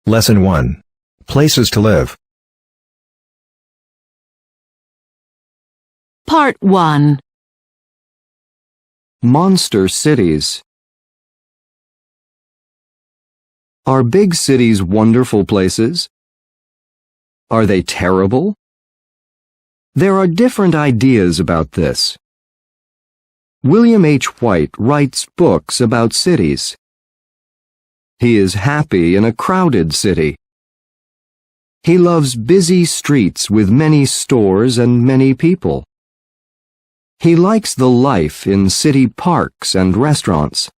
Lesson 1. Places to live. Part 1. Monster cities. Are big cities wonderful places? Are they terrible? There are different ideas about this. William H. White writes books about cities. He is happy in a crowded city. He loves busy streets with many stores and many people. He likes the life in city parks and restaurants.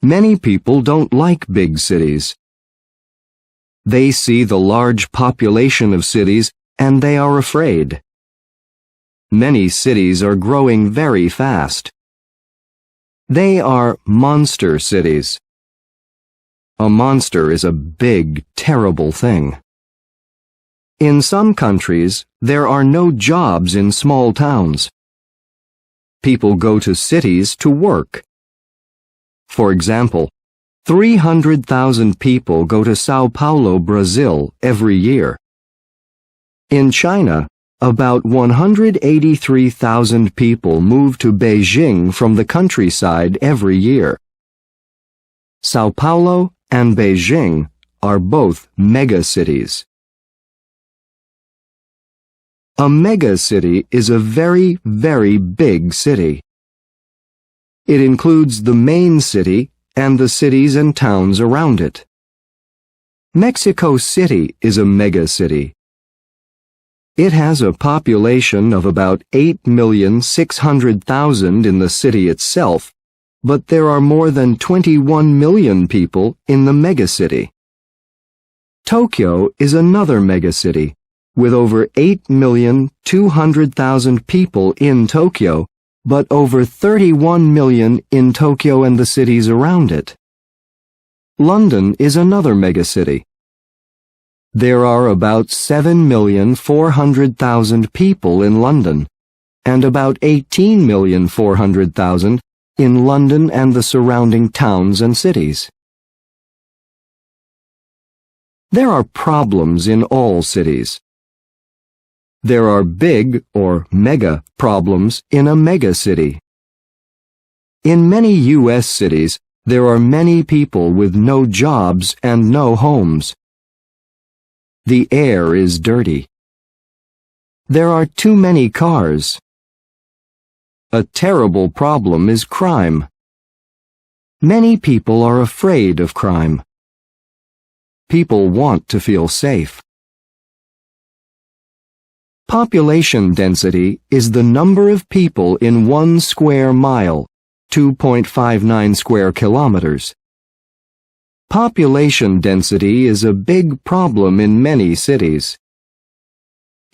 Many people don't like big cities. They see the large population of cities and they are afraid. Many cities are growing very fast. They are monster cities. A monster is a big, terrible thing. In some countries, there are no jobs in small towns. People go to cities to work. For example, 300,000 people go to Sao Paulo, Brazil, every year. In China, about 183,000 people move to Beijing from the countryside every year. Sao Paulo and Beijing are both megacities. A megacity is a very, very big city. It includes the main city and the cities and towns around it. Mexico City is a megacity. It has a population of about 8,600,000 in the city itself, but there are more than 21 million people in the megacity. Tokyo is another megacity, with over 8,200,000 people in Tokyo, but over 31 million in Tokyo and the cities around it. London is another megacity. There are about 7,400,000 people in London, and about 18,400,000 in London and the surrounding towns and cities. There are problems in all cities. There are big or mega problems in a megacity. In many U.S. cities, there are many people with no jobs and no homes. The air is dirty. There are too many cars. A terrible problem is crime. Many people are afraid of crime. People want to feel safe. Population density is the number of people in 1 square mile, 2.59 square kilometers. Population density is a big problem in many cities.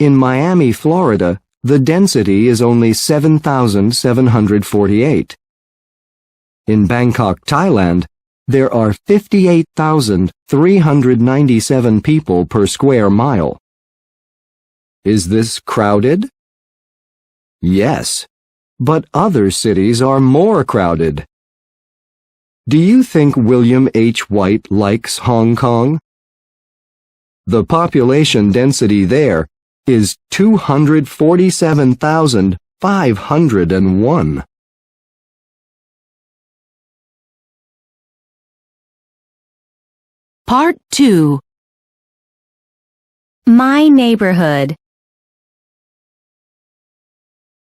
In Miami, Florida, the density is only 7,748. In Bangkok, Thailand, there are 58,397 people per square mile. Is this crowded? Yes, but other cities are more crowded. Do you think William H. White likes Hong Kong? The population density there is 247,501. Part 2. My neighborhood.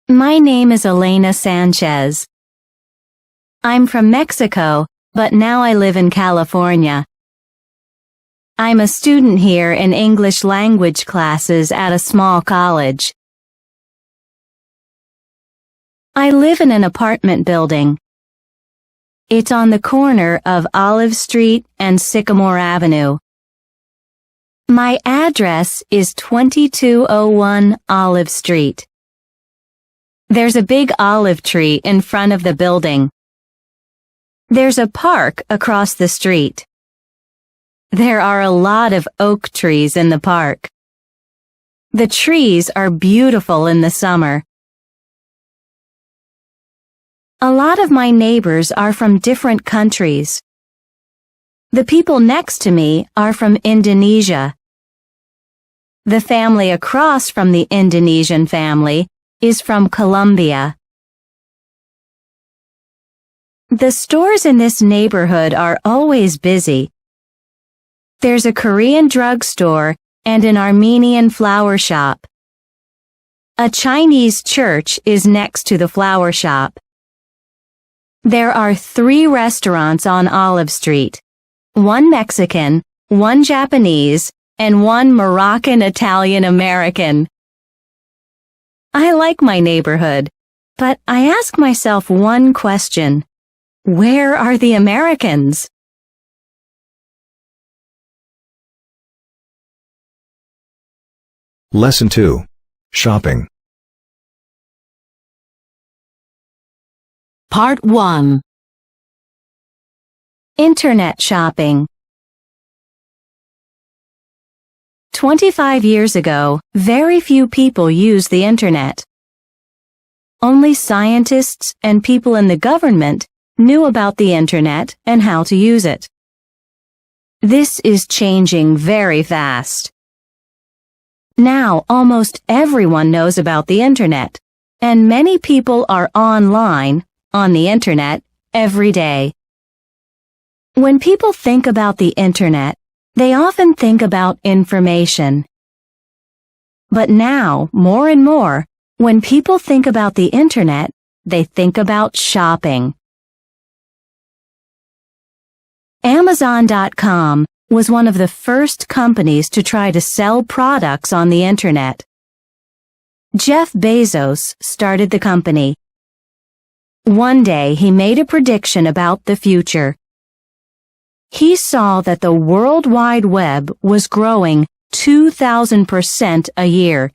My name is Elena Sanchez. I'm from Mexico, but now I live in California. I'm a student here in English language classes at a small college. I live in an apartment building. It's on the corner of Olive Street and Sycamore Avenue. My address is 2201 Olive Street. There's a big olive tree in front of the building. There's a park across the street. There are a lot of oak trees in the park. The trees are beautiful in the summer. A lot of my neighbors are from different countries. The people next to me are from Indonesia. The family across from the Indonesian family is from Colombia. The stores in this neighborhood are always busy. There's a Korean drugstore and an Armenian flower shop. A Chinese church is next to the flower shop. There are 3 restaurants on Olive Street. 1 Mexican, 1 Japanese, and 1 Moroccan Italian American. I like my neighborhood, but I ask myself one question. Where are the Americans? Lesson 2. Shopping. Part 1. Internet shopping. 25 years ago, very few people used the internet. Only scientists and people in the government knew about the internet and how to use it. This is changing very fast. Now almost everyone knows about the internet, and many people are online, on the internet, every day. When people think about the internet, they often think about information. But now, more and more, when people think about the internet, they think about shopping. Amazon.com was one of the first companies to try to sell products on the internet. Jeff Bezos started the company. One day he made a prediction about the future. He saw that the World Wide Web was growing 2,000% a year.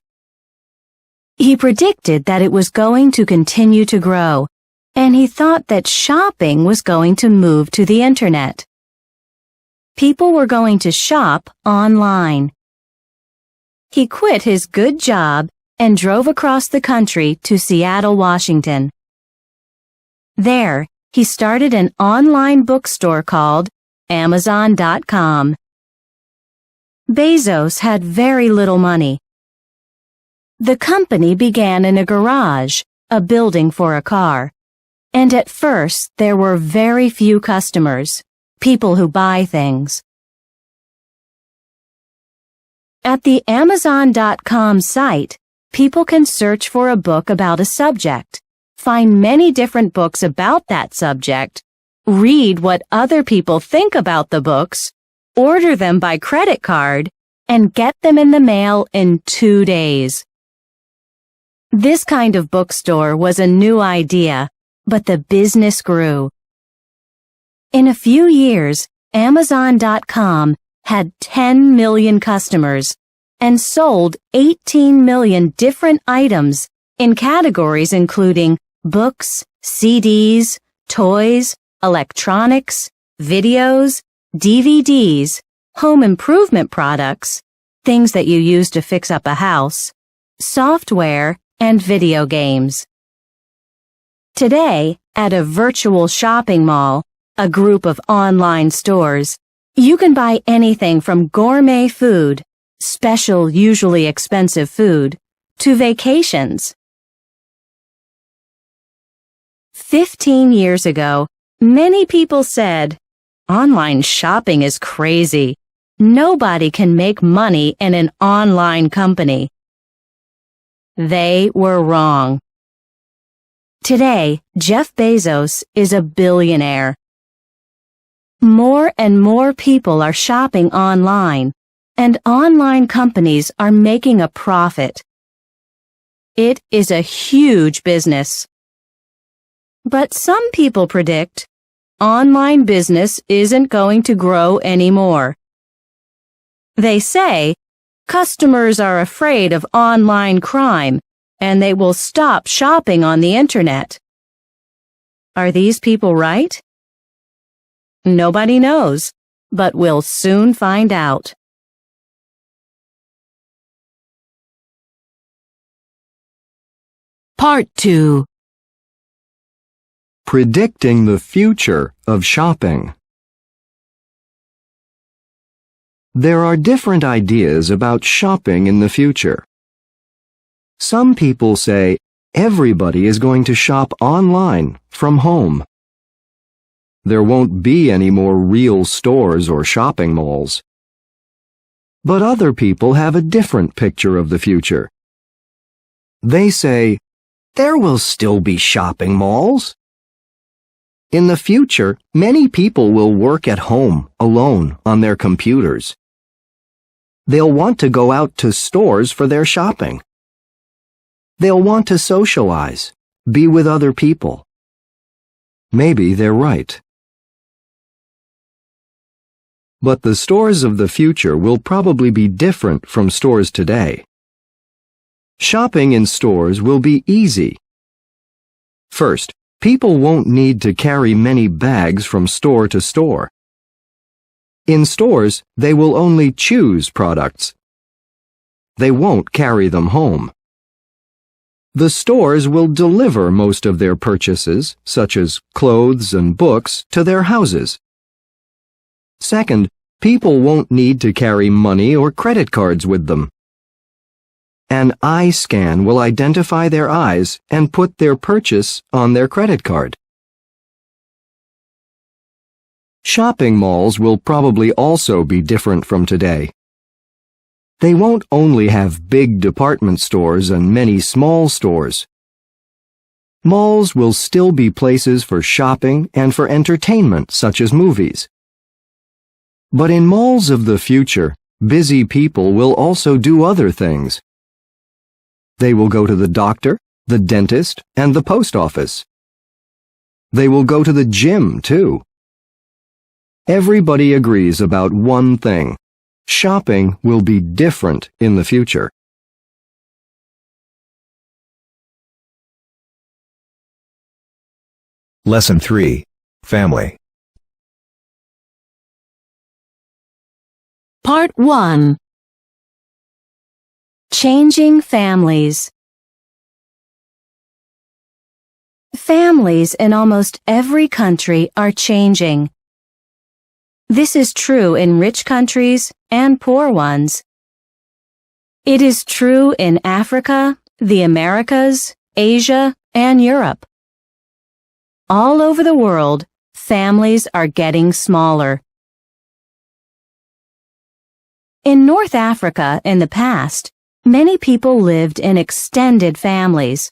He predicted that it was going to continue to grow, and he thought that shopping was going to move to the internet. People were going to shop online. He quit his good job and drove across the country to Seattle, Washington. There, he started an online bookstore called Amazon.com. Bezos had very little money. The company began in a garage, a building for a car, and at first there were very few customers, people who buy things. At the Amazon.com site, people can search for a book about a subject, find many different books about that subject, read what other people think about the books, order them by credit card, and get them in the mail in 2 days. This kind of bookstore was a new idea, but the business grew. In a few years, Amazon.com had 10 million customers and sold 18 million different items in categories including books, CDs, toys, electronics, videos, DVDs, home improvement products, things that you use to fix up a house, software, and video games. Today, at a virtual shopping mall, a group of online stores, you can buy anything from gourmet food, special, usually expensive food, to vacations. 15 years ago, many people said, "Online shopping is crazy. Nobody can make money in an online company." They were wrong. Today, Jeff Bezos is a billionaire. More and more people are shopping online, and online companies are making a profit. It is a huge business. But some people predict online business isn't going to grow anymore. They say customers are afraid of online crime and they will stop shopping on the internet. Are these people right? Nobody knows, but we'll soon find out. Part 2. Predicting the future of shopping. There are different ideas about shopping in the future. Some people say everybody is going to shop online from home. There won't be any more real stores or shopping malls. But other people have a different picture of the future. They say, there will still be shopping malls. In the future, many people will work at home, alone, on their computers. They'll want to go out to stores for their shopping. They'll want to socialize, be with other people. Maybe they're right. But the stores of the future will probably be different from stores today. Shopping in stores will be easy. First, people won't need to carry many bags from store to store. In stores, they will only choose products. They won't carry them home. The stores will deliver most of their purchases, such as clothes and books, to their houses. Second, people won't need to carry money or credit cards with them. An eye scan will identify their eyes and put their purchase on their credit card. Shopping malls will probably also be different from today. They won't only have big department stores and many small stores. Malls will still be places for shopping and for entertainment, such as movies. But in malls of the future, busy people will also do other things. They will go to the doctor, the dentist, and the post office. They will go to the gym, too. Everybody agrees about one thing. Shopping will be different in the future. Lesson 3. Family. Part 1. Changing families. Families in almost every country are changing. This is true in rich countries and poor ones. It is true in Africa, the Americas, Asia, and Europe. All over the world, families are getting smaller. In North Africa in the past, many people lived in extended families.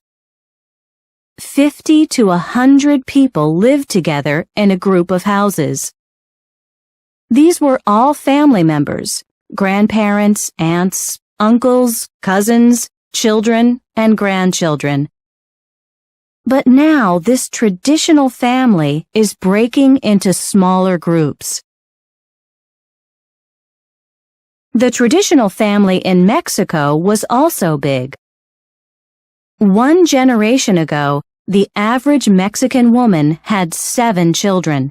50 to 100 people lived together in a group of houses. These were all family members, grandparents, aunts, uncles, cousins, children, and grandchildren. But now this traditional family is breaking into smaller groups. The traditional family in Mexico was also big. 1 generation ago, the average Mexican woman had 7 children.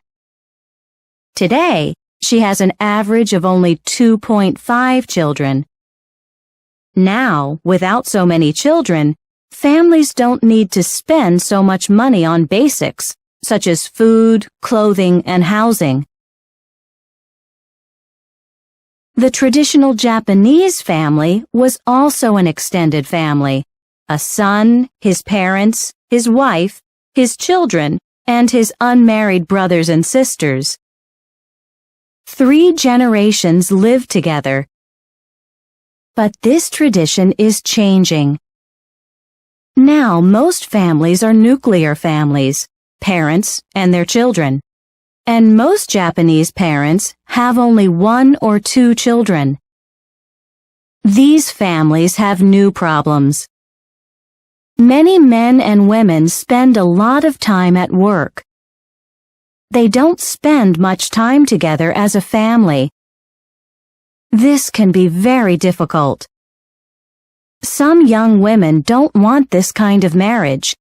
Today, she has an average of only 2.5 children. Now, without so many children, families don't need to spend so much money on basics, such as food, clothing, and housing. The traditional Japanese family was also an extended family: a son, his parents, his wife, his children, and his unmarried brothers and sisters. 3 generations lived together. But this tradition is changing. Now most families are nuclear families, parents and their children. And most Japanese parents have only 1 or 2 children. These families have new problems. Many men and women spend a lot of time at work. They don't spend much time together as a family. This can be very difficult. Some young women don't want this kind of marriage.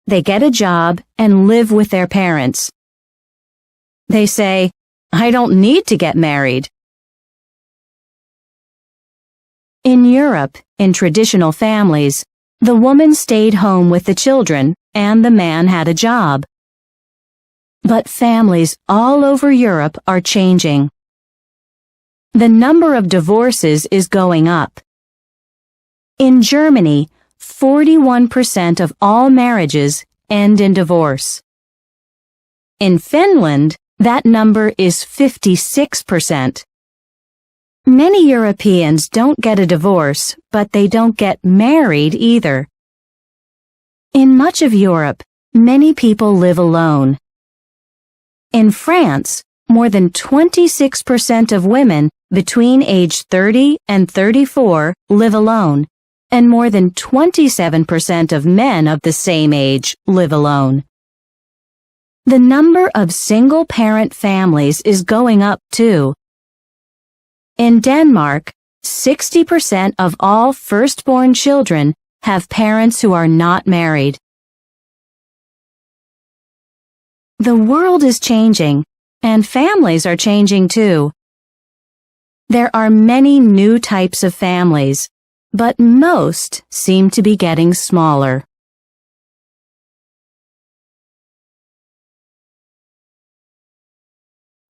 They get a job and live with their parents. They say, "I don't need to get married." In Europe, in traditional families, the woman stayed home with the children and the man had a job. But families all over Europe are changing. the number of divorces is going up. In Germany, 41% of all marriages end in divorce. In Finland, that number is 56%. Many Europeans don't get a divorce, but they don't get married either. In much of Europe, many people live alone. In France, more than 26% of women between age 30 and 34 live alone, and more than 27% of men of the same age live alone. The number of single-parent families is going up too. In Denmark, 60% of all firstborn children have parents who are not married. The world is changing, and families are changing too. There are many new types of families, but most seem to be getting smaller.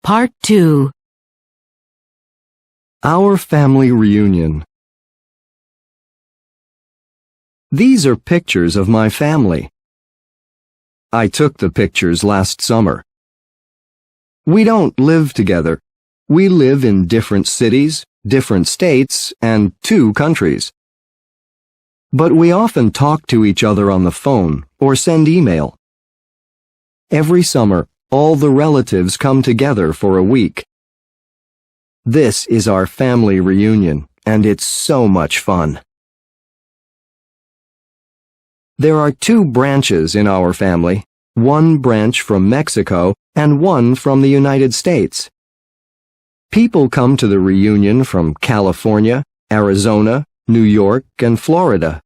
Part 2. Our family reunion. These are pictures of my family. I took the pictures last summer. We don't live together. We live in different cities, different states, and 2 countries. But we often talk to each other on the phone or send email. Every summer, all the relatives come together for a week. This is our family reunion, and it's so much fun. There are 2 branches in our family, one branch from Mexico and one from the United States. People come to the reunion from California, Arizona, New York, and Florida.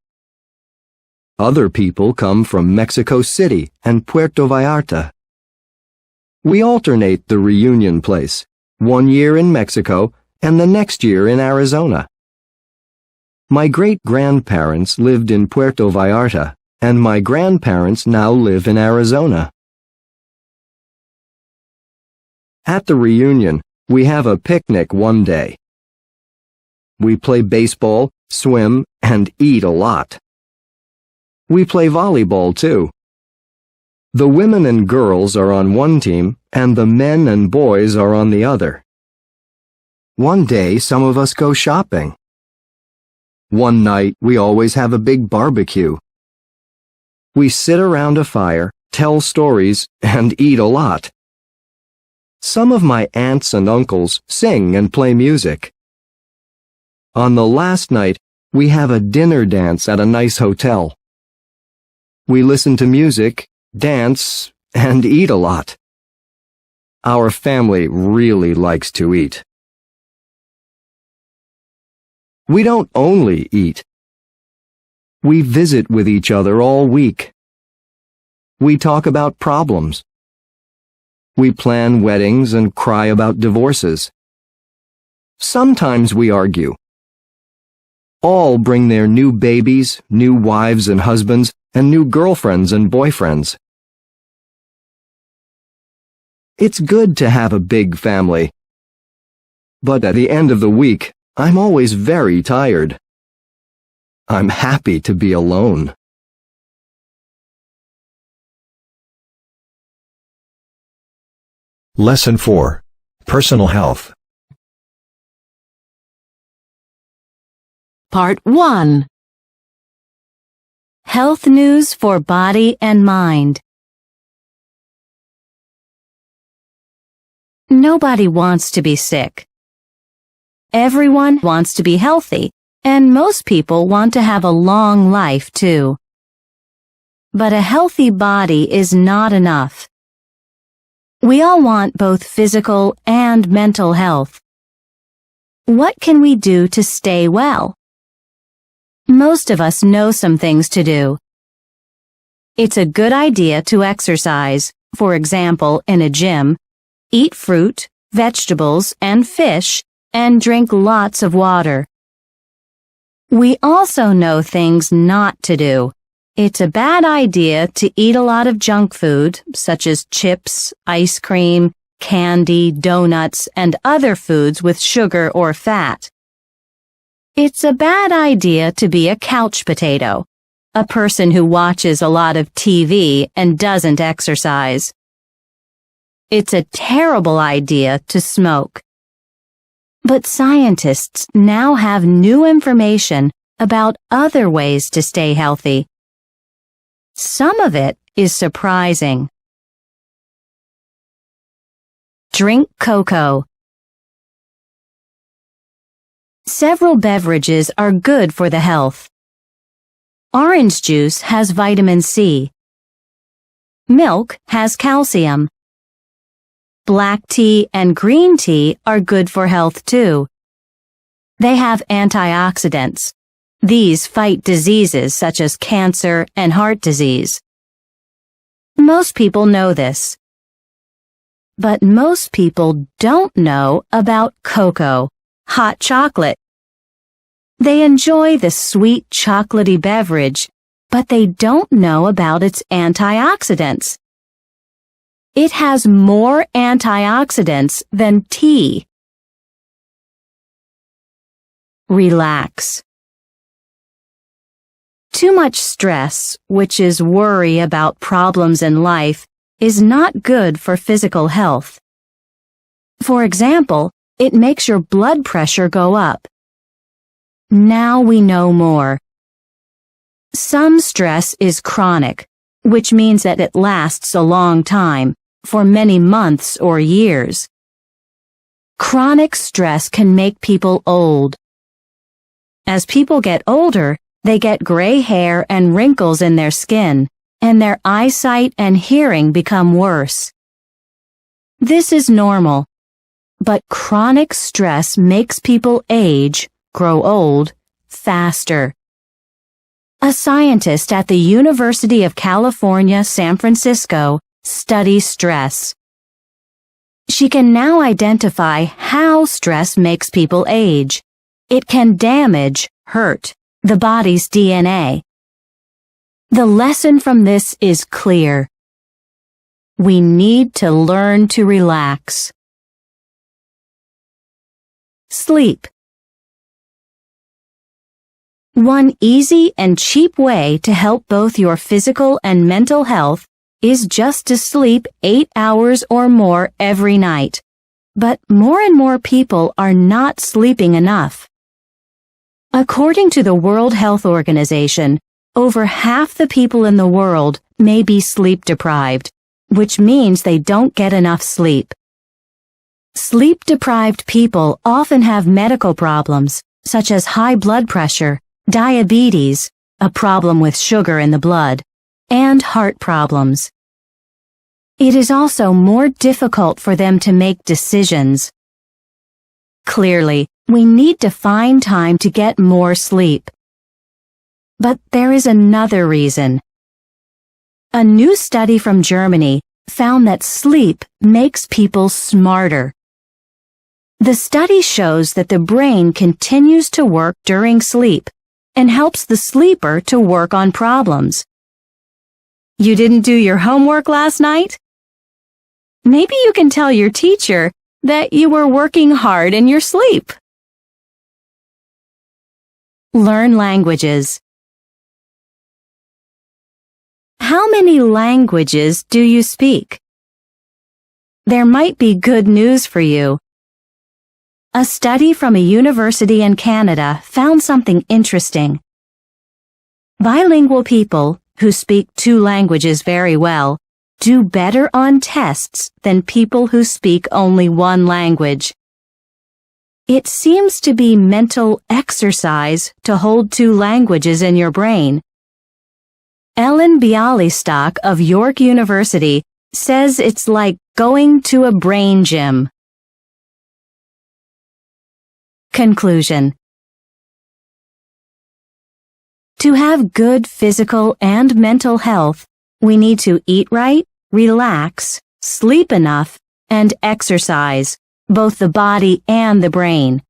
Other people come from Mexico City and Puerto Vallarta. We alternate the reunion place, one year in Mexico and the next year in Arizona. My great-grandparents lived in Puerto Vallarta, and my grandparents now live in Arizona. At the reunion, we have a picnic one day. We play baseball, swim, and eat a lot. We play volleyball too. The women and girls are on one team, and the men and boys are on the other. One day, some of us go shopping. One night, we always have a big barbecue. We sit around a fire, tell stories, and eat a lot. Some of my aunts and uncles sing and play music. On the last night, we have a dinner dance at a nice hotel. We listen to music, dance, and eat a lot. Our family really likes to eat. We don't only eat. We visit with each other all week. We talk about problems. We plan weddings and cry about divorces. Sometimes we argue. All bring their new babies, new wives and husbands, and new girlfriends and boyfriends. It's good to have a big family. But at the end of the week, I'm always very tired. I'm happy to be alone. Lesson 4. Personal Health. Part 1. Health news for body and mind. Nobody wants to be sick. Everyone wants to be healthy, and most people want to have a long life too. But a healthy body is not enough. We all want both physical and mental health. What can we do to stay well? Most of us know some things to do. It's a good idea to exercise, for example, in a gym, eat fruit, vegetables, and fish, and drink lots of water. We also know things not to do. It's a bad idea to eat a lot of junk food, such as chips, ice cream, candy, donuts, and other foods with sugar or fat. It's a bad idea to be a couch potato, a person who watches a lot of TV and doesn't exercise. It's a terrible idea to smoke. But scientists now have new information about other ways to stay healthy. Some of it is surprising. Drink cocoa. Several beverages are good for the health. Orange juice has vitamin C. Milk has calcium. Black tea and green tea are good for health too. They have antioxidants. These fight diseases such as cancer and heart disease. Most people know this. But most people don't know about cocoa, hot chocolate. They enjoy the sweet chocolatey beverage, but they don't know about its antioxidants. It has more antioxidants than tea. Relax. Too much stress, which is worry about problems in life, is not good for physical health. For example, it makes your blood pressure go up. Now we know more. Some stress is chronic, which means that it lasts a long time, for many months or years. Chronic stress can make people old. As people get older, they get gray hair and wrinkles in their skin, and their eyesight and hearing become worse. This is normal, but chronic stress makes people age, grow old, faster. A scientist at the University of California, San Francisco, studies stress. She can now identify how stress makes people age. It can damage, hurt, the body's DNA. The lesson from this is clear. We need to learn to relax. Sleep. One easy and cheap way to help both your physical and mental health is just to sleep 8 hours or more every night. But more and more people are not sleeping enough. According to the World Health Organization, over half the people in the world may be sleep deprived, which means they don't get enough sleep. Sleep-deprived people often have medical problems, such as high blood pressure, diabetes, a problem with sugar in the blood, and heart problems. It is also more difficult for them to make decisions. Clearly, we need to find time to get more sleep. But there is another reason. A new study from Germany found that sleep makes people smarter. The study shows that the brain continues to work during sleep and helps the sleeper to work on problems. You didn't do your homework last night? Maybe you can tell your teacher that you were working hard in your sleep. Learn languages. How many languages do you speak? There might be good news for you. A study from a university in Canada found something interesting. Bilingual people, who speak 2 languages very well, do better on tests than people who speak only 1 language. It seems to be mental exercise to hold 2 languages in your brain. Ellen Bialystock of York University says it's like going to a brain gym. Conclusion. To have good physical and mental health, we need to eat right, relax, sleep enough, and exercise, both the body and the brain.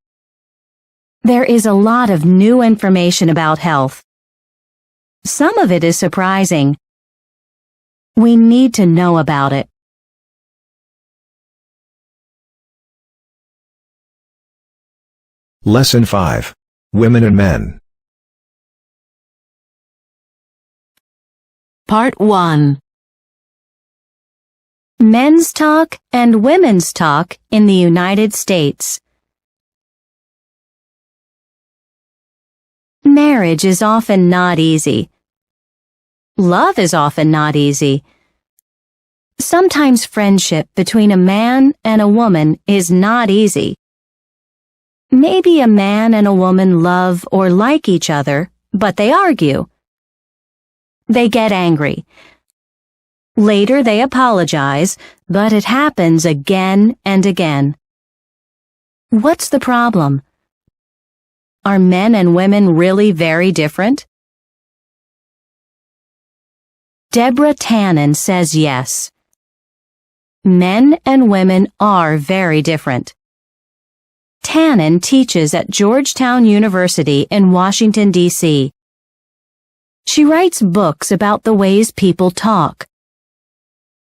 There is a lot of new information about health. Some of it is surprising. We need to know about it. Lesson 5. Women and Men. Part 1. Men's talk and women's talk in the United States. Marriage is often not easy. Love is often not easy. Sometimes friendship between a man and a woman is not easy. Maybe a man and a woman love or like each other, but they argue. They get angry. Later they apologize, but it happens again and again. What's the problem? Are men and women really very different? Deborah Tannen says yes. Men and women are very different. Tannen teaches at Georgetown University in Washington, D.C. She writes books about the ways people talk.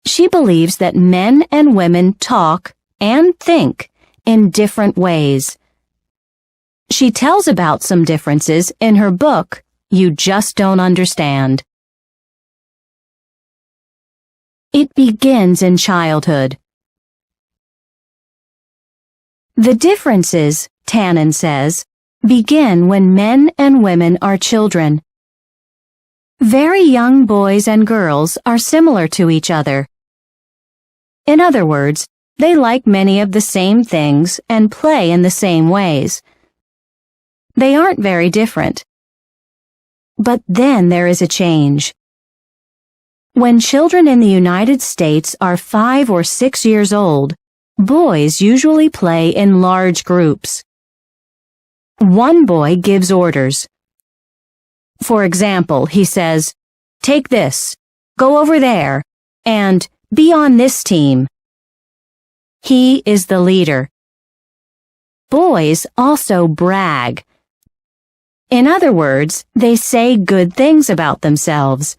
She believes that men and women talk and think in different ways. She tells about some differences in her book, You Just Don't Understand. It begins in childhood. The differences, Tannen says, begin when men and women are children. Very young boys and girls are similar to each other. In other words, they like many of the same things and play in the same ways. They aren't very different. But then there is a change. When children in the United States are 5 or 6 years old, boys usually play in large groups. One boy gives orders. For example, he says, "Take this, go over there, and be on this team." He is the leader. Boys also brag. In other words, they say good things about themselves.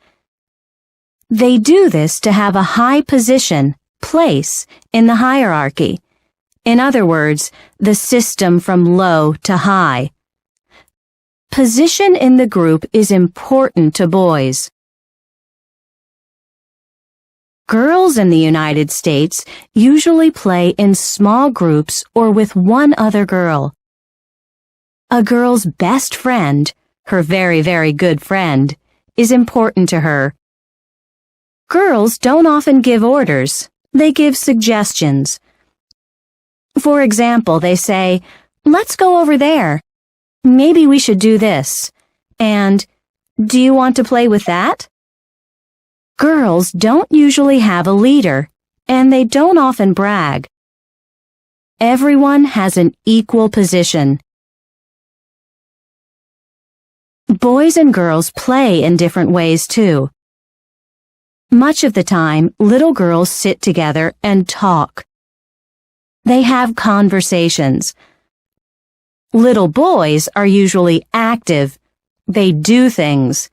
They do this to have a high position, place, in the hierarchy. In other words, the system from low to high. Position in the group is important to boys. Girls in the United States usually play in small groups or with one other girl. A girl's best friend, her very, very good friend, is important to her. Girls don't often give orders. They give suggestions. For example, they say, "Let's go over there. Maybe we should do this." And, "Do you want to play with that?" Girls don't usually have a leader, and they don't often brag. Everyone has an equal position. Boys and girls play in different ways too. Much of the time, little girls sit together and talk. They have conversations. Little boys are usually active. They do things.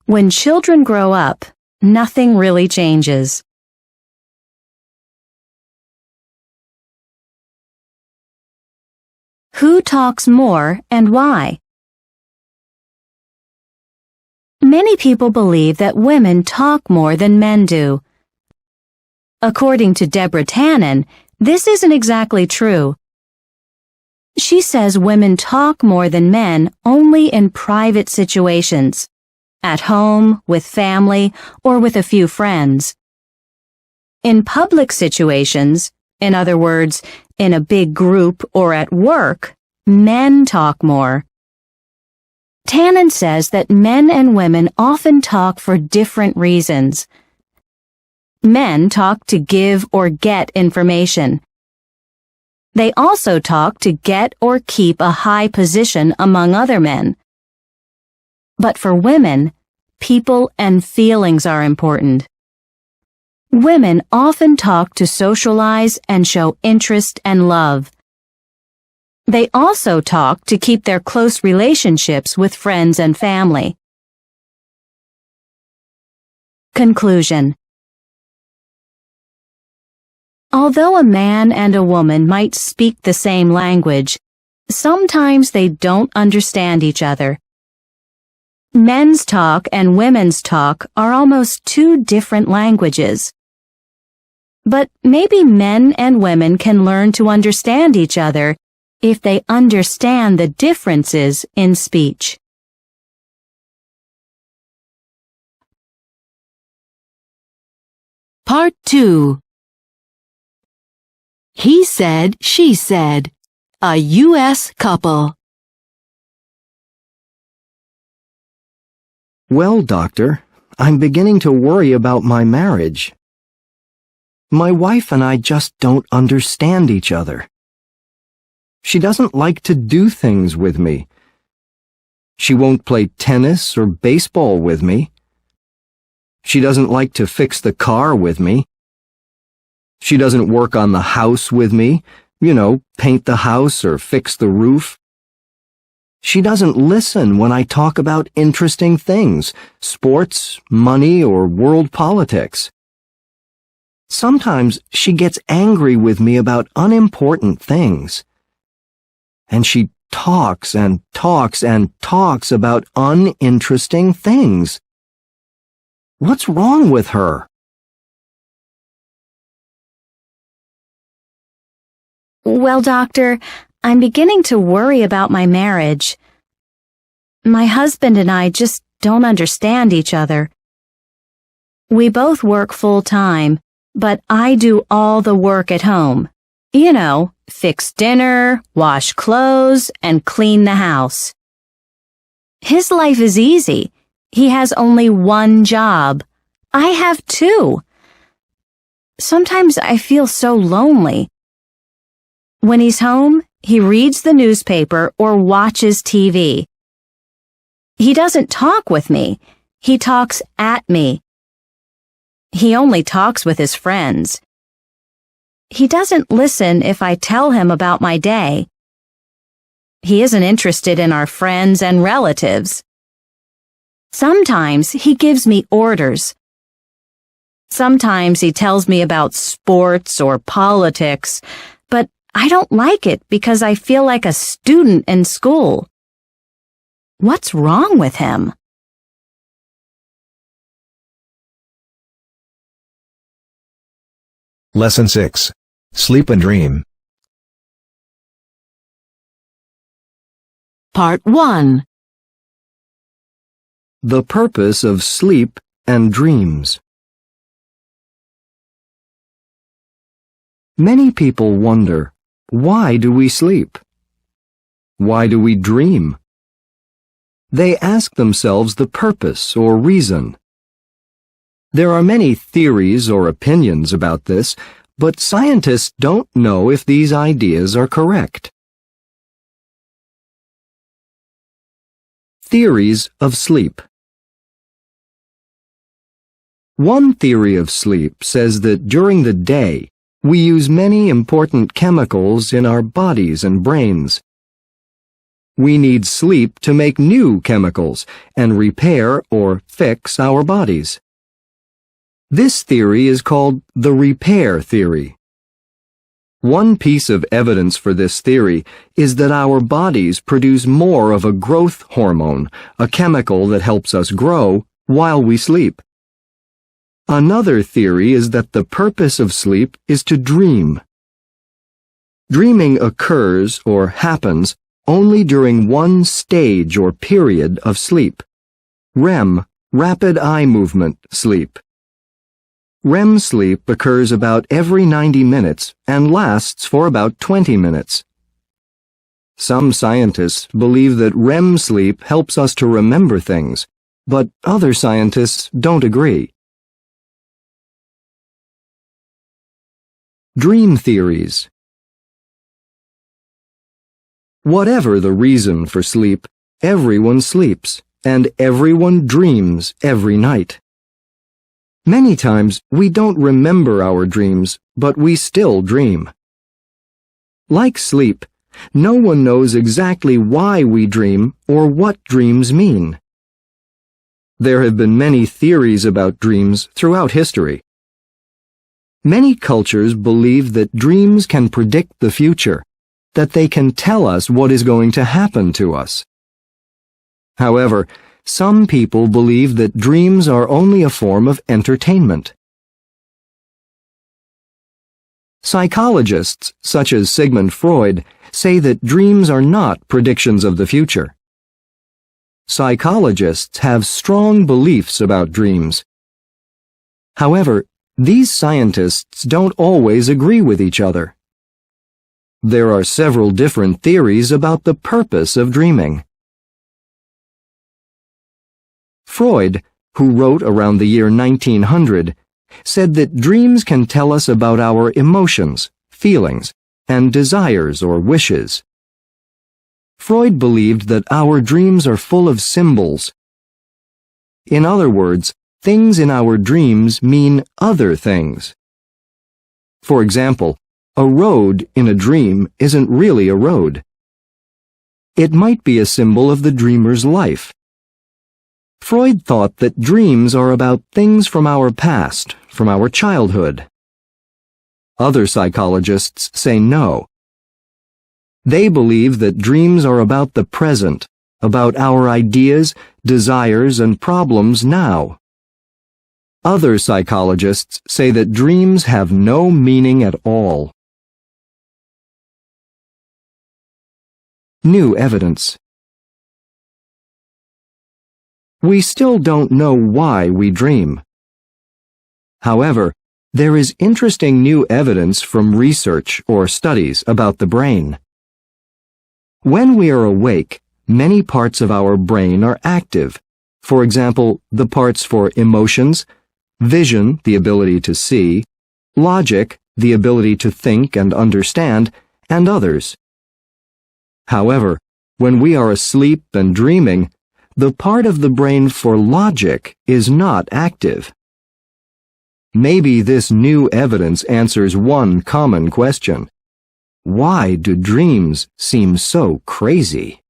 When children grow up, nothing really changes. Who talks more and why? Many people believe that women talk more than men do. According to Deborah Tannen, this isn't exactly true. She says women talk more than men only in private situations, at home, with family, or with a few friends. In public situations, in other words, in a big group or at work, men talk more. Tannen says that men and women often talk for different reasons. Men talk to give or get information. They also talk to get or keep a high position among other men. But for women, people and feelings are important. Women often talk to socialize and show interest and love. They also talk to keep their close relationships with friends and family. Conclusion. Although a man and a woman might speak the same language, sometimes they don't understand each other. Men's talk and women's talk are almost two different languages. But maybe men and women can learn to understand each other if they understand the differences in speech. Part 2. He said, she said. A U.S. couple. Well, doctor, I'm beginning to worry about my marriage. My wife and I just don't understand each other. She doesn't like to do things with me. She won't play tennis or baseball with me. She doesn't like to fix the car with me. She doesn't work on the house with me, paint the house or fix the roof. She doesn't listen when I talk about interesting things, sports, money, or world politics. Sometimes she gets angry with me about unimportant things. And she talks and talks and talks about uninteresting things. What's wrong with her? Well, doctor, I'm beginning to worry about my marriage. My husband and I just don't understand each other. We both work full-time, but I do all the work at home. Fix dinner, wash clothes, and clean the house. His life is easy. He has only one job. I have two. Sometimes I feel so lonely. When he's home, he reads the newspaper or watches TV. He doesn't talk with me. He talks at me. He only talks with his friends. He doesn't listen if I tell him about my day. He isn't interested in our friends and relatives. Sometimes he gives me orders. Sometimes he tells me about sports or politics, but I don't like it because I feel like a student in school. What's wrong with him? Lesson 6. Sleep and Dream. Part 1. The purpose of sleep and dreams. Many people wonder, why do we sleep? Why do we dream? They ask themselves the purpose or reason. There are many theories or opinions about this, but scientists don't know if these ideas are correct. Theories of sleep. One theory of sleep says that during the day, we use many important chemicals in our bodies and brains. We need sleep to make new chemicals and repair or fix our bodies. This theory is called the repair theory. One piece of evidence for this theory is that our bodies produce more of a growth hormone, a chemical that helps us grow, while we sleep. Another theory is that the purpose of sleep is to dream. Dreaming occurs or happens only during one stage or period of sleep. REM, rapid eye movement sleep. REM sleep occurs about every 90 minutes and lasts for about 20 minutes. Some scientists believe that REM sleep helps us to remember things, but other scientists don't agree. Dream theories. Whatever the reason for sleep, everyone sleeps, and everyone dreams every night. Many times, we don't remember our dreams, but we still dream. Like sleep, no one knows exactly why we dream or what dreams mean. There have been many theories about dreams throughout history. Many cultures believe that dreams can predict the future, that they can tell us what is going to happen to us. However, some people believe that dreams are only a form of entertainment. Psychologists, such as Sigmund Freud, say that dreams are not predictions of the future. Psychologists have strong beliefs about dreams. However, these scientists don't always agree with each other. There are several different theories about the purpose of dreaming. Freud, who wrote around the year 1900, said that dreams can tell us about our emotions, feelings, and desires or wishes. Freud believed that our dreams are full of symbols. In other words, things in our dreams mean other things. For example, a road in a dream isn't really a road. It might be a symbol of the dreamer's life. Freud thought that dreams are about things from our past, from our childhood. Other psychologists say no. They believe that dreams are about the present, about our ideas, desires, and problems now. Other psychologists say that dreams have no meaning at all. New evidence. We still don't know why we dream. However, there is interesting new evidence from research or studies about the brain. When we are awake, many parts of our brain are active. For example, the parts for emotions, vision, the ability to see, logic, the ability to think and understand, and others. However, when we are asleep and dreaming, the part of the brain for logic is not active. Maybe this new evidence answers one common question. Why do dreams seem so crazy?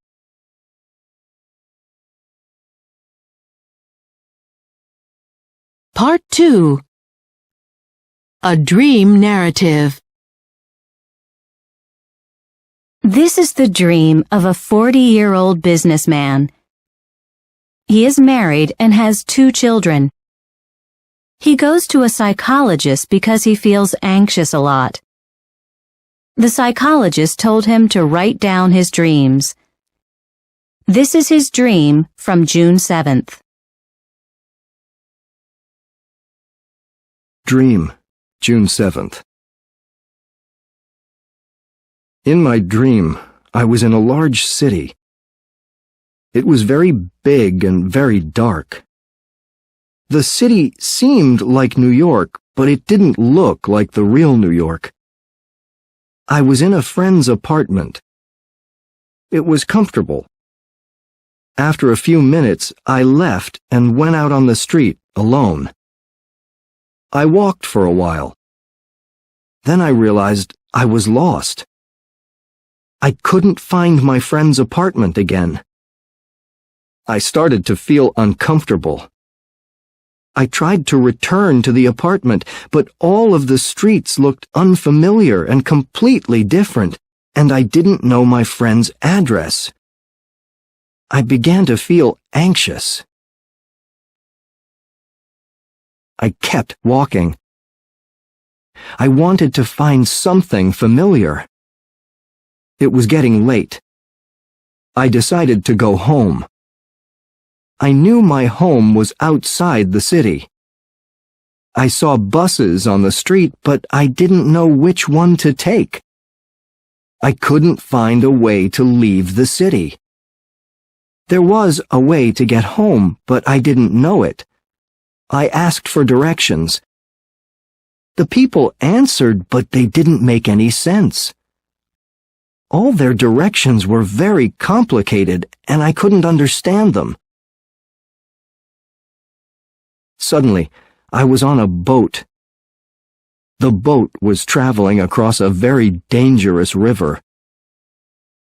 Part 2. A Dream Narrative. This is the dream of a 40-year-old businessman. He is married and has 2 children. He goes to a psychologist because he feels anxious a lot. The psychologist told him to write down his dreams. This is his dream from June 7th. Dream, June 7th. In my dream, I was in a large city. It was very big and very dark. The city seemed like New York, but it didn't look like the real New York. I was in a friend's apartment. It was comfortable. After a few minutes, I left and went out on the street alone. I walked for a while. Then I realized I was lost. I couldn't find my friend's apartment again. I started to feel uncomfortable. I tried to return to the apartment, but all of the streets looked unfamiliar and completely different, and I didn't know my friend's address. I began to feel anxious. I kept walking. I wanted to find something familiar. It was getting late. I decided to go home. I knew my home was outside the city. I saw buses on the street, but I didn't know which one to take. I couldn't find a way to leave the city. There was a way to get home, but I didn't know it. I asked for directions. The people answered, but they didn't make any sense. All their directions were very complicated, and I couldn't understand them. Suddenly, I was on a boat. The boat was traveling across a very dangerous river.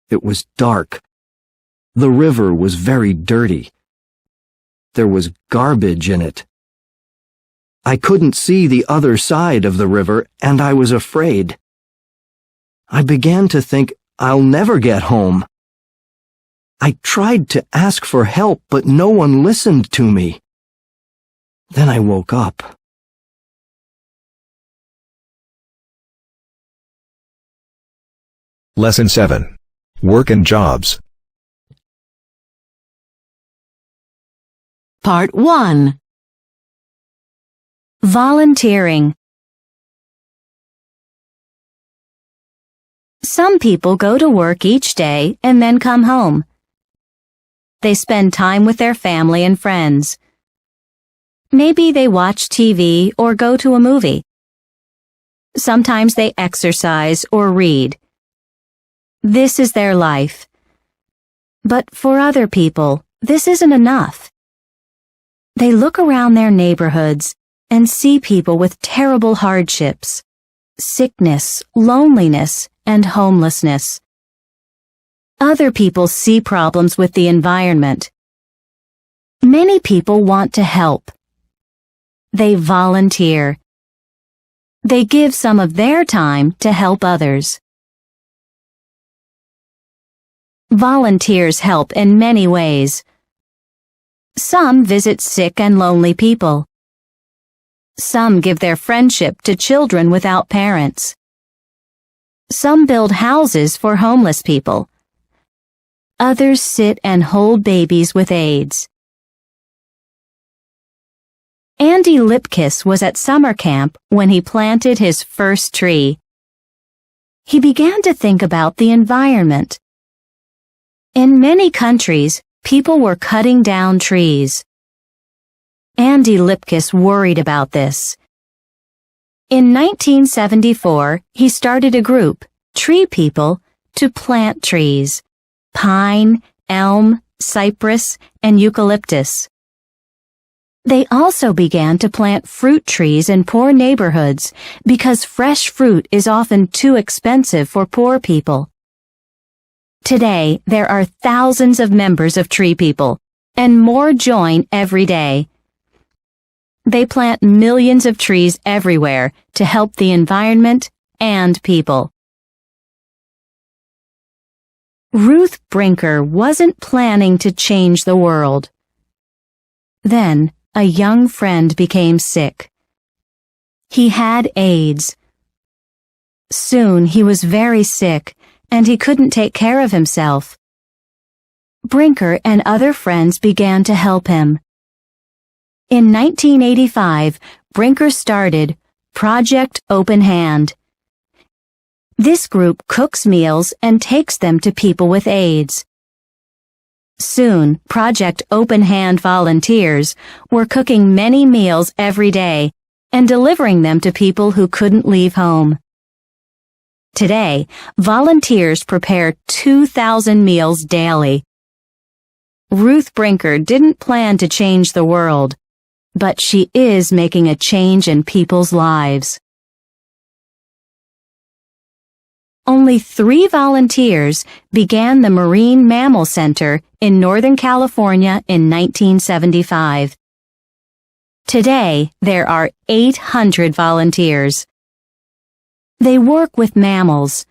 It was dark. The river was very dirty. There was garbage in it. I couldn't see the other side of the river, and I was afraid. I began to think I'll never get home. I tried to ask for help, but no one listened to me. Then I woke up. Lesson 7. Work and Jobs. Part 1. Volunteering. Some people go to work each day and then come home. They spend time with their family and friends. Maybe they watch TV or go to a movie. Sometimes they exercise or read. This is their life. But for other people, this isn't enough. They look around their neighborhoods and see people with terrible hardships, sickness, loneliness, and homelessness. Other people see problems with the environment. Many people want to help. They volunteer. They give some of their time to help others. Volunteers help in many ways. Some visit sick and lonely people. Some give their friendship to children without parents. Some build houses for homeless people. Others sit and hold babies with AIDS. Andy Lipkiss was at summer camp when he planted his first tree. He began to think about the environment. In many countries, people were cutting down trees. Andy Lipkiss worried about this. In 1974, he started a group, Tree People, to plant trees: pine, elm, cypress, and eucalyptus. They also began to plant fruit trees in poor neighborhoods because fresh fruit is often too expensive for poor people. Today, there are thousands of members of Tree People, and more join every day. They plant millions of trees everywhere to help the environment and people. Ruth Brinker wasn't planning to change the world. Then, a young friend became sick. He had AIDS. Soon he was very sick, and he couldn't take care of himself. Brinker and other friends began to help him. In 1985, Brinker started Project Open Hand. This group cooks meals and takes them to people with AIDS. Soon, Project Open Hand volunteers were cooking many meals every day and delivering them to people who couldn't leave home. Today, volunteers prepare 2,000 meals daily. Ruth Brinker didn't plan to change the world, but she is making a change in people's lives. Only 3 volunteers began the Marine Mammal Center in Northern California in 1975. Today, there are 800 volunteers. They work with mammals.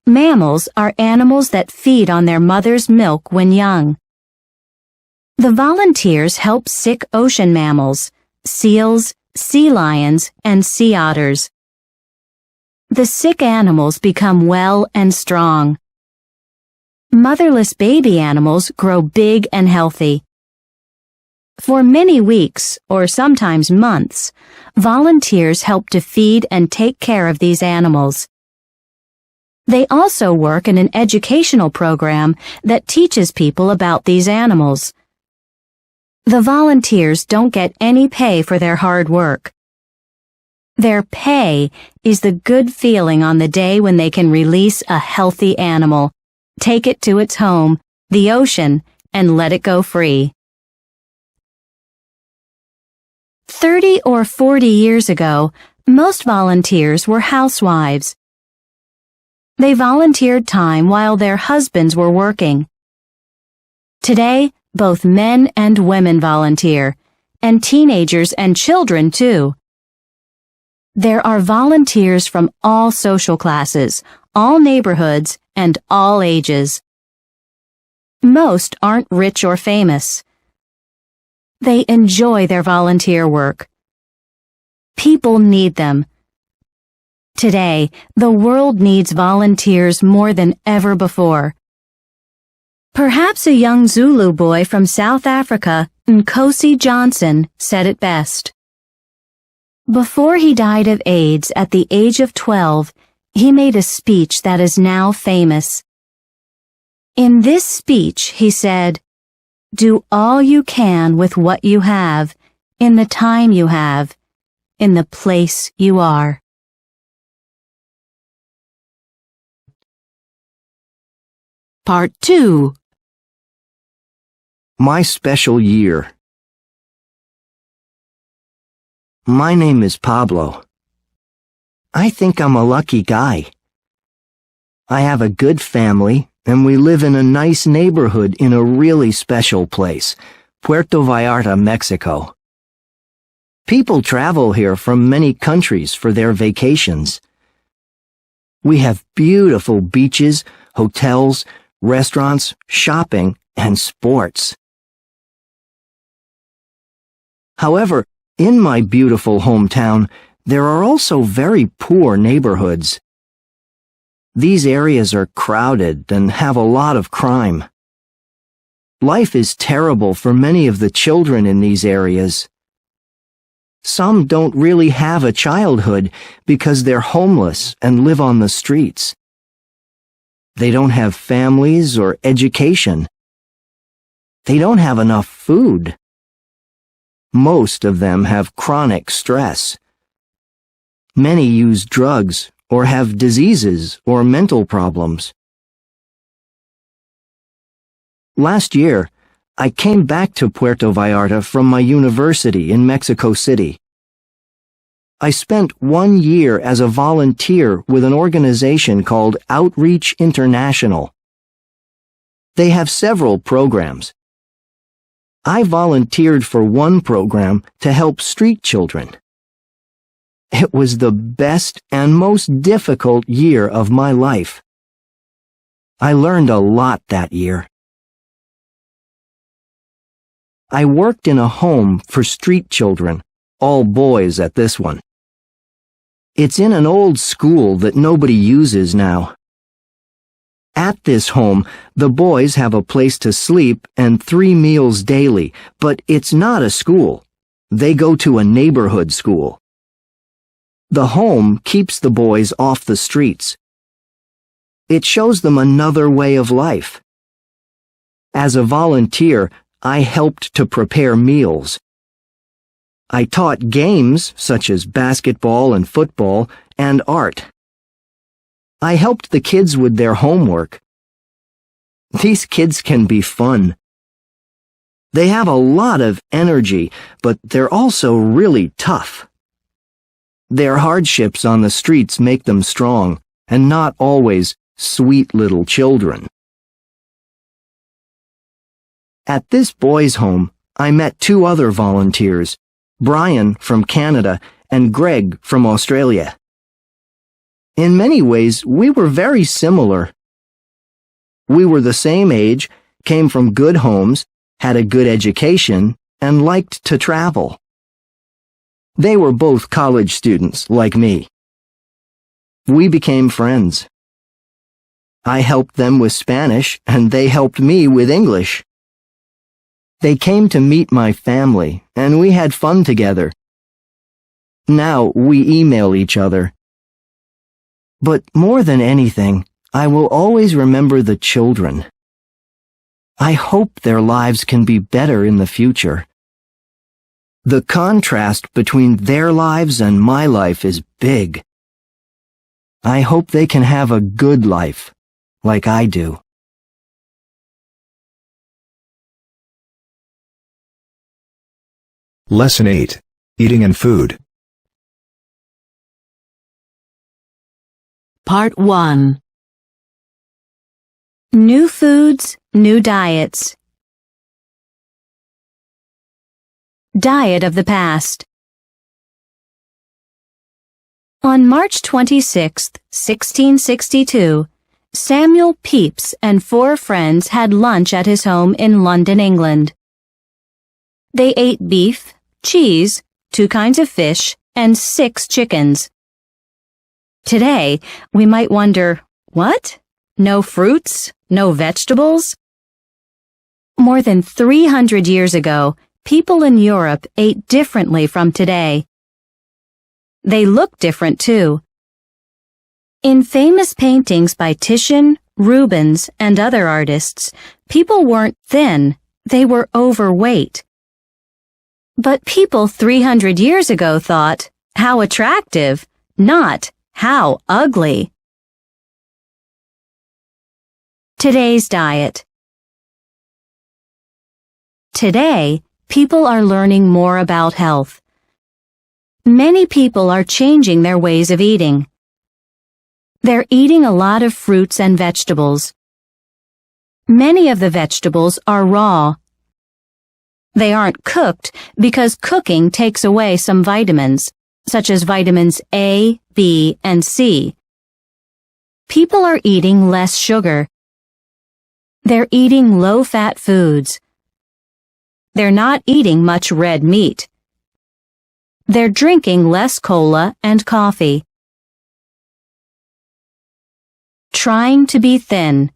Mammals are animals that feed on their mother's milk when young. The volunteers help sick ocean mammals, seals, sea lions, and sea otters. The sick animals become well and strong. Motherless baby animals grow big and healthy. For many weeks, or sometimes months, volunteers help to feed and take care of these animals. They also work in an educational program that teaches people about these animals. The volunteers don't get any pay for their hard work. Their pay is the good feeling on the day when they can release a healthy animal, take it to its home, the ocean, and let it go free. 30 or 40 years ago, most volunteers were housewives. They volunteered time while their husbands were working. Today, both men and women volunteer, and teenagers and children too. There are volunteers from all social classes, all neighborhoods, and all ages. Most aren't rich or famous. They enjoy their volunteer work. People need them. Today, the world needs volunteers more than ever before. Perhaps a young Zulu boy from South Africa, Nkosi Johnson, said it best. Before he died of AIDS at the age of 12, he made a speech that is now famous. In this speech, he said, "Do all you can with what you have, in the time you have, in the place you are." Part 2. My special year. My name is Pablo. I think I'm a lucky guy. I have a good family, and we live in a nice neighborhood in a really special place, Puerto Vallarta, Mexico. People travel here from many countries for their vacations. We have beautiful beaches, hotels, restaurants, shopping, and sports. However, in my beautiful hometown, there are also very poor neighborhoods. These areas are crowded and have a lot of crime. Life is terrible for many of the children in these areas. Some don't really have a childhood because they're homeless and live on the streets. They don't have families or education. They don't have enough food. Most of them have chronic stress. Many use drugs or have diseases or mental problems. Last year, I came back to Puerto Vallarta from my university in Mexico City. I spent 1 year as a volunteer with an organization called Outreach International. They have several programs. I volunteered for one program to help street children. It was the best and most difficult year of my life. I learned a lot that year. I worked in a home for street children, all boys at this one. It's in an old school that nobody uses now. At this home, the boys have a place to sleep and 3 meals daily, but it's not a school. They go to a neighborhood school. The home keeps the boys off the streets. It shows them another way of life. As a volunteer, I helped to prepare meals. I taught games such as basketball and football and art. I helped the kids with their homework. These kids can be fun. They have a lot of energy, but they're also really tough. Their hardships on the streets make them strong, and not always sweet little children. At this boys' home, I met 2 other volunteers, Brian from Canada and Greg from Australia. In many ways, we were very similar. We were the same age, came from good homes, had a good education, and liked to travel. They were both college students, like me. We became friends. I helped them with Spanish, and they helped me with English. They came to meet my family, and we had fun together. Now we email each other. But more than anything, I will always remember the children. I hope their lives can be better in the future. The contrast between their lives and my life is big. I hope they can have a good life, like I do. Lesson 8. Eating and Food. Part 1. New foods, new diets. Diet of the past. On March 26, 1662, Samuel Pepys and 4 friends had lunch at his home in London, England. They ate beef, cheese, 2 kinds of fish, and 6 chickens. Today, we might wonder, what? No fruits? No vegetables? More than 300 years ago, people in Europe ate differently from today. They looked different too. In famous paintings by Titian, Rubens, and other artists, people weren't thin, they were overweight. But people 300 years ago thought, how attractive, not how ugly. Today's diet. Today, people are learning more about health. Many people are changing their ways of eating. They're eating a lot of fruits and vegetables. Many of the vegetables are raw. They aren't cooked because cooking takes away some vitamins, such as vitamins A, B, and C. People are eating less sugar. They're eating low-fat foods. They're not eating much red meat. They're drinking less cola and coffee. Trying to be thin.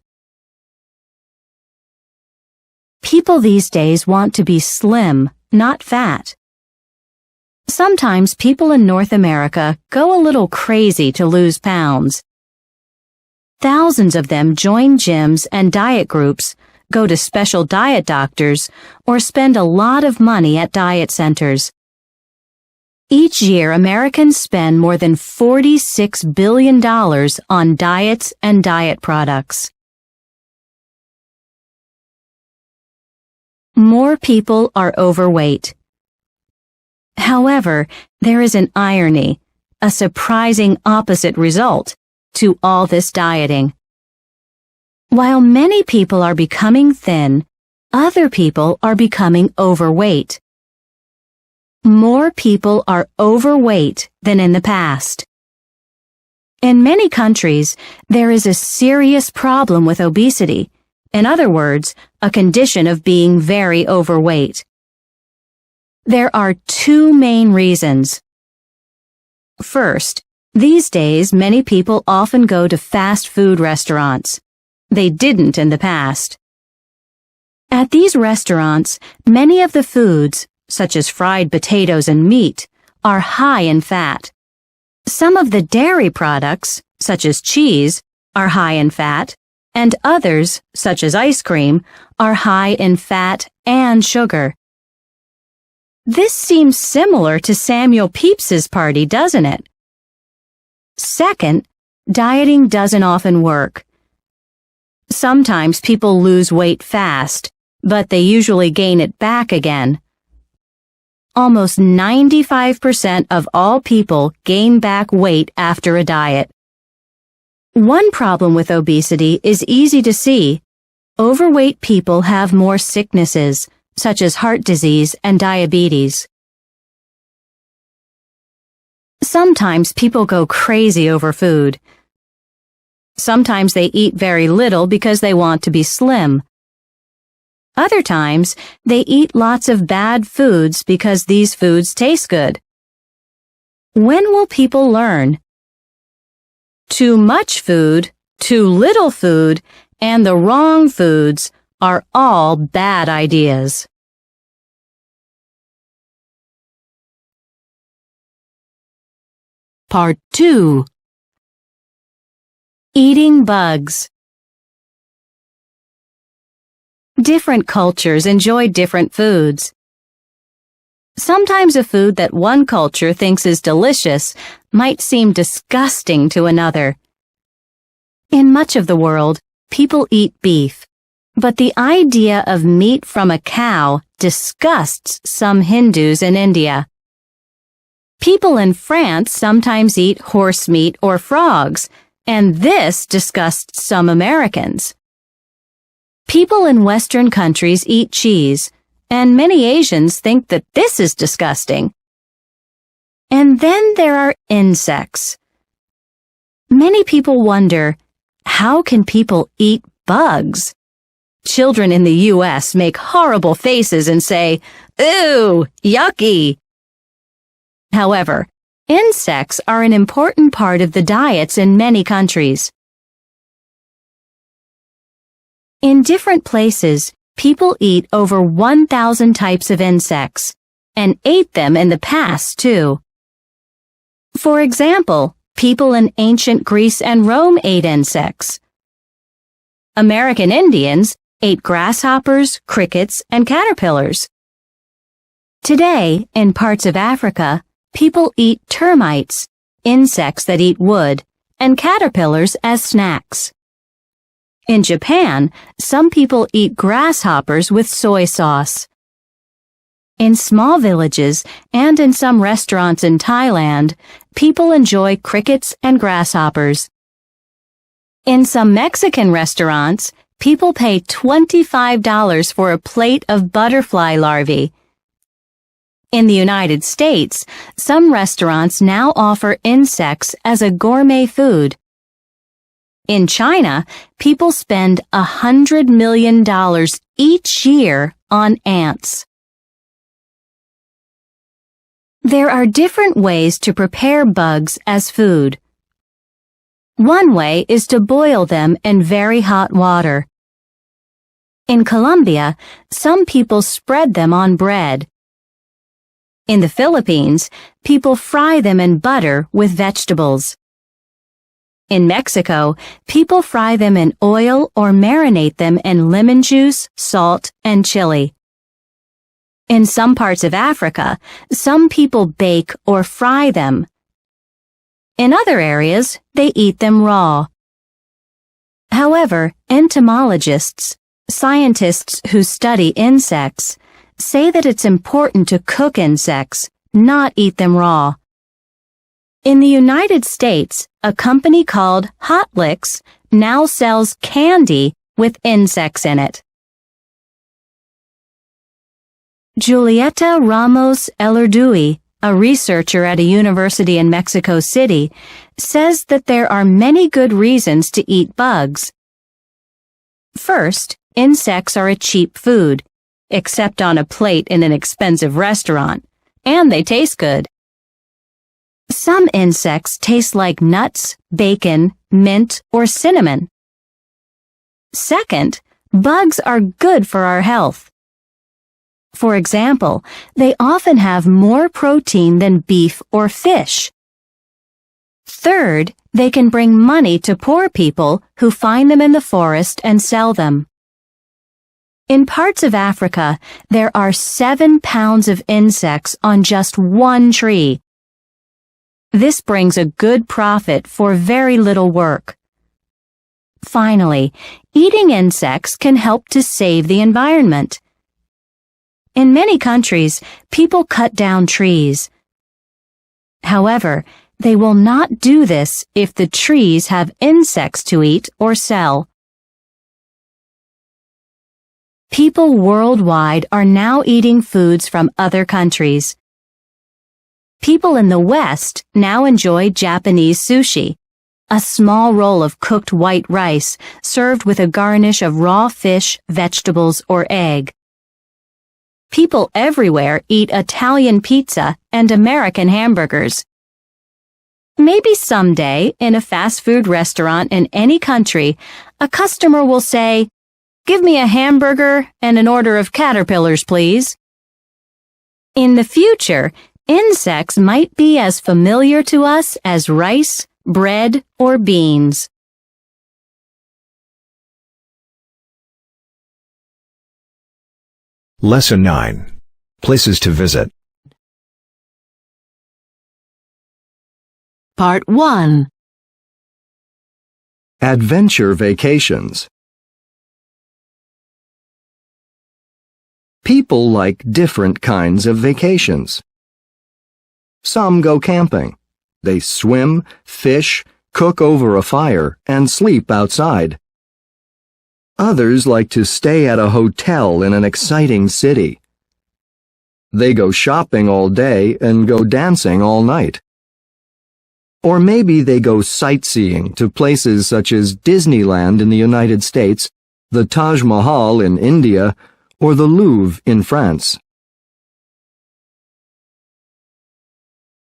People these days want to be slim, not fat. Sometimes people in North America go a little crazy to lose pounds. Thousands of them join gyms and diet groups, go to special diet doctors, or spend a lot of money at diet centers. Each year, Americans spend more than $46 billion on diets and diet products. More people are overweight. However, there is an irony, a surprising opposite result to all this dieting. While many people are becoming thin, other people are becoming overweight. More people are overweight than in the past. In many countries, there is a serious problem with obesity. In other words, a condition of being very overweight. There are 2 main reasons. First, these days many people often go to fast food restaurants. They didn't in the past. At these restaurants, many of the foods, such as fried potatoes and meat, are high in fat. Some of the dairy products, such as cheese, are high in fat, and others, such as ice cream, are high in fat and sugar. This seems similar to Samuel Pepys's party, doesn't it? Second, dieting doesn't often work. Sometimes people lose weight fast, but they usually gain it back again. Almost 95% of all people gain back weight after a diet. One problem with obesity is easy to see. Overweight people have more sicknesses, such as heart disease and diabetes. Sometimes people go crazy over food. Sometimes they eat very little because they want to be slim. Other times, they eat lots of bad foods because these foods taste good. When will people learn? Too much food, too little food, and the wrong foods are all bad ideas. Part 2. Eating bugs. Different cultures enjoy different foods. Sometimes a food that one culture thinks is delicious might seem disgusting to another. In much of the world, people eat beef, but the idea of meat from a cow disgusts some Hindus in India. People in France sometimes eat horse meat or frogs, and this disgusts some Americans. People in Western countries eat cheese, and many Asians think that this is disgusting. And then there are insects. Many people wonder, how can people eat bugs? Children in the U.S. make horrible faces and say, "Ooh, yucky." However, insects are an important part of the diets in many countries. In different places, people eat over 1,000 types of insects, and ate them in the past, too. For example, people in ancient Greece and Rome ate insects. American Indians ate grasshoppers, crickets, and caterpillars. Today, in parts of Africa, people eat termites, insects that eat wood, and caterpillars as snacks. In Japan, some people eat grasshoppers with soy sauce. In small villages and in some restaurants in Thailand, people enjoy crickets and grasshoppers. In some Mexican restaurants, people pay $25 for a plate of butterfly larvae. In the United States, some restaurants now offer insects as a gourmet food. In China, people spend $100 million each year on ants. There are different ways to prepare bugs as food. One way is to boil them in very hot water. In Colombia, some people spread them on bread. In the Philippines, people fry them in butter with vegetables. In Mexico, people fry them in oil or marinate them in lemon juice, salt, and chili. In some parts of Africa, some people bake or fry them. In other areas, they eat them raw. However, entomologists, scientists who study insects, say that it's important to cook insects, not eat them raw. In the United States, a company called Hot Licks now sells candy with insects in it. Julieta Ramos Elordui, a researcher at a university in Mexico City, says that there are many good reasons to eat bugs. First, insects are a cheap food, except on a plate in an expensive restaurant, and they taste good. Some insects taste like nuts, bacon, mint, or cinnamon. Second, bugs are good for our health. For example, they often have more protein than beef or fish. Third, they can bring money to poor people who find them in the forest and sell them. In parts of Africa, there are 7 pounds of insects on just one tree. This brings a good profit for very little work. Finally, eating insects can help to save the environment. In many countries, people cut down trees. However, they will not do this if the trees have insects to eat or sell. People worldwide are now eating foods from other countries. People in the West now enjoy Japanese sushi, a small roll of cooked white rice served with a garnish of raw fish, vegetables, or egg. People everywhere eat Italian pizza and American hamburgers. Maybe someday, in a fast food restaurant in any country, a customer will say, "Give me a hamburger and an order of caterpillars, please." In the future, insects might be as familiar to us as rice, bread, or beans. Lesson 9. Places to visit. Part 1. Adventure vacations. People like different kinds of vacations. Some go camping. They swim, fish, cook over a fire, and sleep outside. Others like to stay at a hotel in an exciting city. They go shopping all day and go dancing all night. Or maybe they go sightseeing to places such as Disneyland in the United States, the Taj Mahal in India, or the Louvre in France.